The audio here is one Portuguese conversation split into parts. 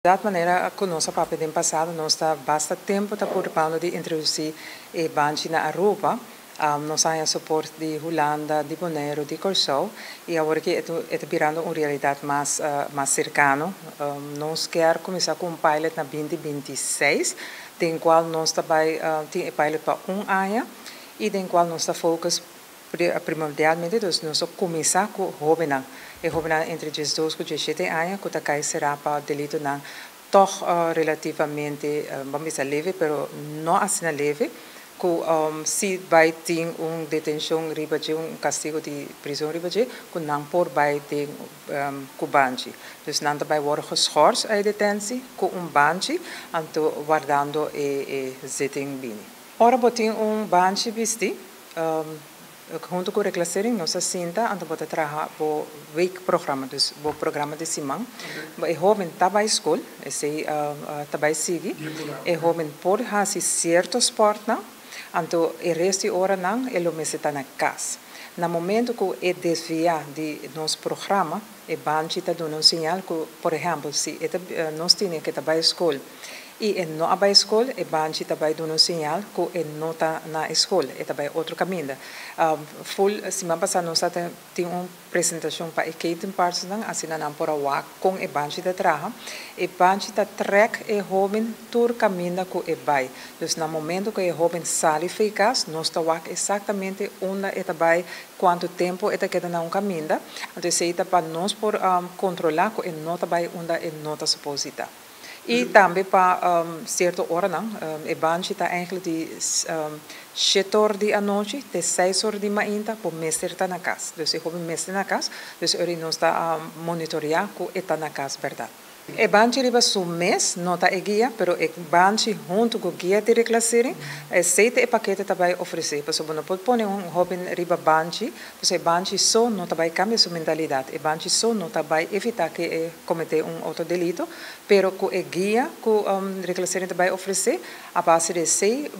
Da maneira, com nossa papel no passado, nós está bastante tempo preocupando de introduzir a banca na Europa. Nós temos suporte de Holanda, de Bonaire, de Curaçao, e agora que está virando uma realidade mais cercana. Nós queremos começar com um pilot na 2026, em qual nós também temos pilot para ano, e em qual nós está focus primordialmente, nós começar com jovens. E jovens entre 12 e 17 anos, que também será para delito não toch relativamente, vamos dizer, leve, mas não assim leve, que se vai ter uma detenção, castigo de prisão, que não por vai ter banche. Dus não vai worden geschorst a detentie, com banche, então guardando a zitting bini. Ora, botem banche visti, junto com a reclassering, nós sinta, então vou trabalhar o week programa, dus o programa de semana. E jovem está na escola, está na seguir, e jovem pode fazer certo esporte, então o resto da hora não, ele está na casa. No momento que é desviar de nosso programa, e banche está dando sinal que, por exemplo, se nós temos que estar na escola, e não a escola, e banche também dá sinal que não está na escola, é também outro caminho. Semana passada nós tínhamos uma apresentação para a Keaton Parsons, assim não por a com a banche de trabalho, e banche está trek e jovem todo caminho que é vai. Então, no momento que o jovem sai eficaz, nós estamos exatamente onde é também quanto tempo é que na caminho. Então, se é para nós por controlar que não também onde é não está suposto. E também para certa hora, a banche está eigenlijk de 7 horas da noite, de 6 horas da manhã, para o mestre estar na casa. Então, se o mestre na casa, então ele não está a monitorear que está na casa, verdade. A banche arriba su mês, não está a guia, mas a banche junto com a guia de reclassering, aceita o paquete também oferecer. Porque você não pode pôr jovem arriba banche, porque a banche só não também cambia sua mentalidade. A banche só não também evitar que cometa outro delito, mas com a guia que o reclassering também oferecer, a base de sei,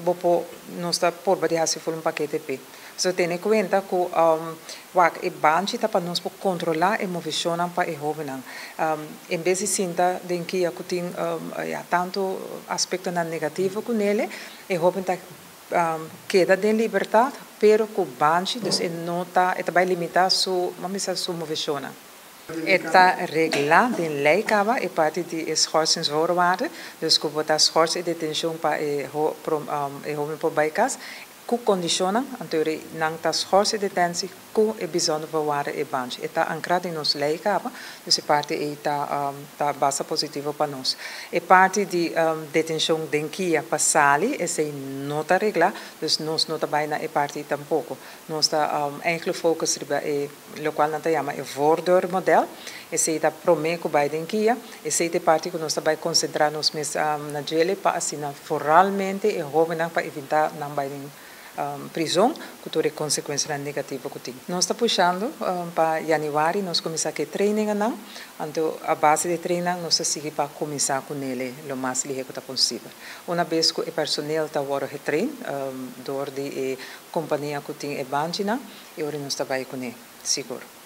não está por baixar se for paquete P. Você tem em conta que a banche está para nós controlar a movição para o jovem. Em vez de sentar que tem tanto aspecto negativo com ele, o jovem está queda de liberdade, mas com banche, não está limitar sua movição. Está reglado em lei e parte de schorsingsvoorwaarden, dus que botar schors e detenção para o jovem por baicas, que condiciona, então, não está schors e detenção, que é bijzonder voorwaarden e banche. Está ancrado em nossa lei dus a parte está bastante positiva para nós. A parte de detenção denquia para sali, essa não está reglada, dus nós não está bem na parte tampouco. Nós está eigenlijk focus no o qual nós chama o voordeur-model, esse está prometo bij denquia, esse é a parte que nós está concentrar nos na gele para assinar formalmente e jovem para evitar não vai prisão, que toda consequência negativa que tem. Nós estamos puxando para janeiro, nós começamos a treinar, então a base de treinar nós seguimos para começar com ele o mais ligeiro que possível. Uma vez que o personal está treinado, door de companhia que tem a banjina, e nós estamos com ele, seguro.